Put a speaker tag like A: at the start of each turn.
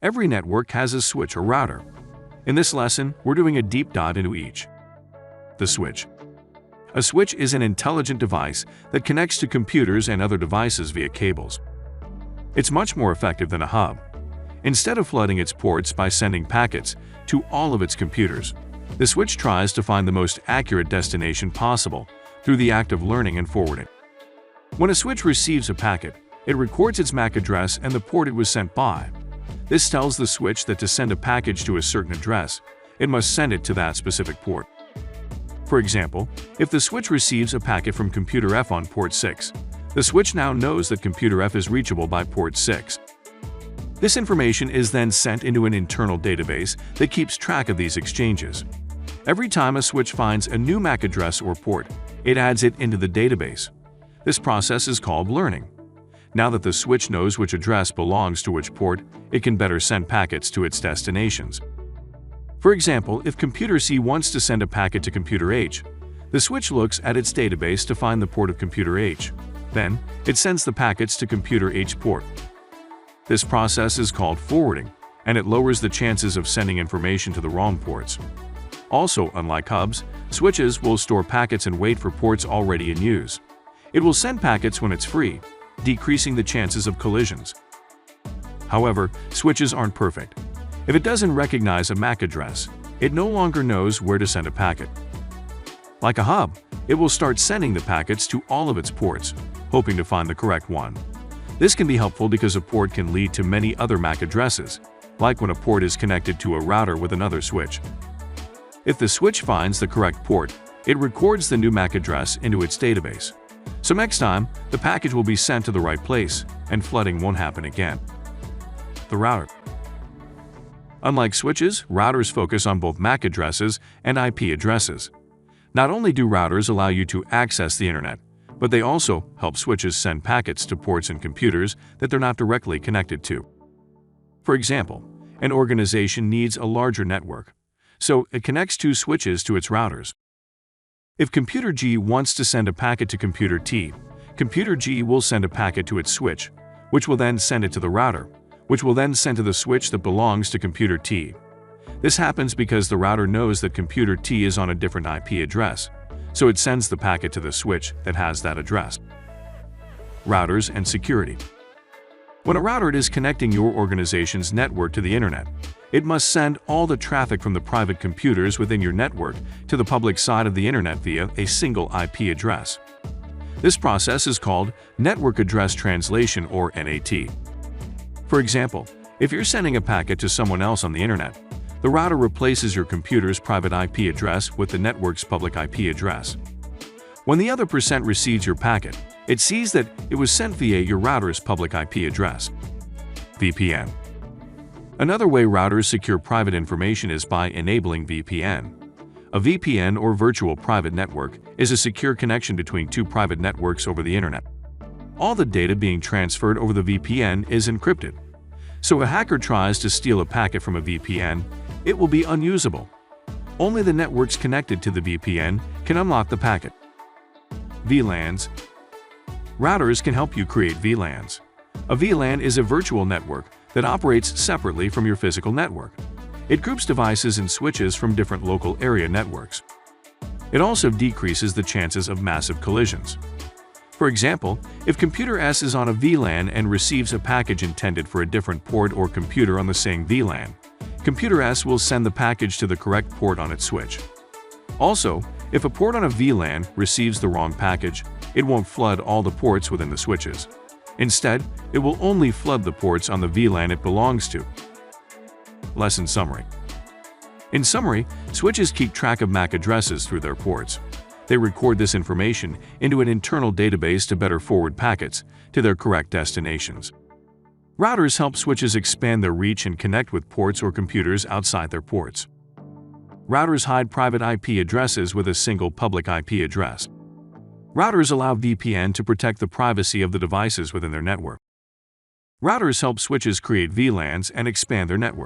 A: Every network has a switch or router. In this lesson, we're doing a deep dive into each. The switch. A switch is an intelligent device that connects to computers and other devices via cables. It's much more effective than a hub. Instead of flooding its ports by sending packets to all of its computers, the switch tries to find the most accurate destination possible through the act of learning and forwarding. When a switch receives a packet, it records its MAC address and the port it was sent by. This tells the switch that to send a package to a certain address, it must send it to that specific port. For example, if the switch receives a packet from computer F on port 6, the switch now knows that computer F is reachable by port 6. This information is then sent into an internal database that keeps track of these exchanges. Every time a switch finds a new MAC address or port, it adds it into the database. This process is called learning. Now that the switch knows which address belongs to which port, it can better send packets to its destinations. For example, if computer C wants to send a packet to computer H, the switch looks at its database to find the port of computer H. Then, it sends the packets to computer H port. This process is called forwarding, and it lowers the chances of sending information to the wrong ports. Also, unlike hubs, switches will store packets and wait for ports already in use. It will send packets when it's free, decreasing the chances of collisions. However, switches aren't perfect. If it doesn't recognize a MAC address, it no longer knows where to send a packet. Like a hub, it will start sending the packets to all of its ports, hoping to find the correct one. This can be helpful because a port can lead to many other MAC addresses, like when a port is connected to a router with another switch. If the switch finds the correct port, it records the new MAC address into its database. So next time, the package will be sent to the right place, and flooding won't happen again. The router. Unlike switches, routers focus on both MAC addresses and IP addresses. Not only do routers allow you to access the internet, but they also help switches send packets to ports and computers that they're not directly connected to. For example, an organization needs a larger network, so it connects two switches to its routers. If computer G wants to send a packet to computer T, computer G will send a packet to its switch, which will then send it to the router, which will then send to the switch that belongs to computer T. This happens because the router knows that computer T is on a different IP address, so it sends the packet to the switch that has that address. Routers and security. When a router is connecting your organization's network to the internet, it must send all the traffic from the private computers within your network to the public side of the internet via a single IP address. This process is called Network Address Translation, or NAT. For example, if you're sending a packet to someone else on the internet, the router replaces your computer's private IP address with the network's public IP address. When the other person receives your packet, it sees that it was sent via your router's public IP address. VPN. Another way routers secure private information is by enabling VPN. A VPN, or virtual private network, is a secure connection between two private networks over the internet. All the data being transferred over the VPN is encrypted. So if a hacker tries to steal a packet from a VPN, it will be unusable. Only the networks connected to the VPN can unlock the packet. VLANs. Routers can help you create VLANs. A VLAN is a virtual network that operates separately from your physical network. It groups devices and switches from different local area networks. It also decreases the chances of massive collisions. For example, if computer S is on a VLAN and receives a package intended for a different port or computer on the same VLAN, computer S will send the package to the correct port on its switch. Also, if a port on a VLAN receives the wrong package, it won't flood all the ports within the switches. Instead, it will only flood the ports on the VLAN it belongs to. Lesson summary. In summary, switches keep track of MAC addresses through their ports. They record this information into an internal database to better forward packets to their correct destinations. Routers help switches expand their reach and connect with ports or computers outside their ports. Routers hide private IP addresses with a single public IP address. Routers allow VPN to protect the privacy of the devices within their network. Routers help switches create VLANs and expand their network.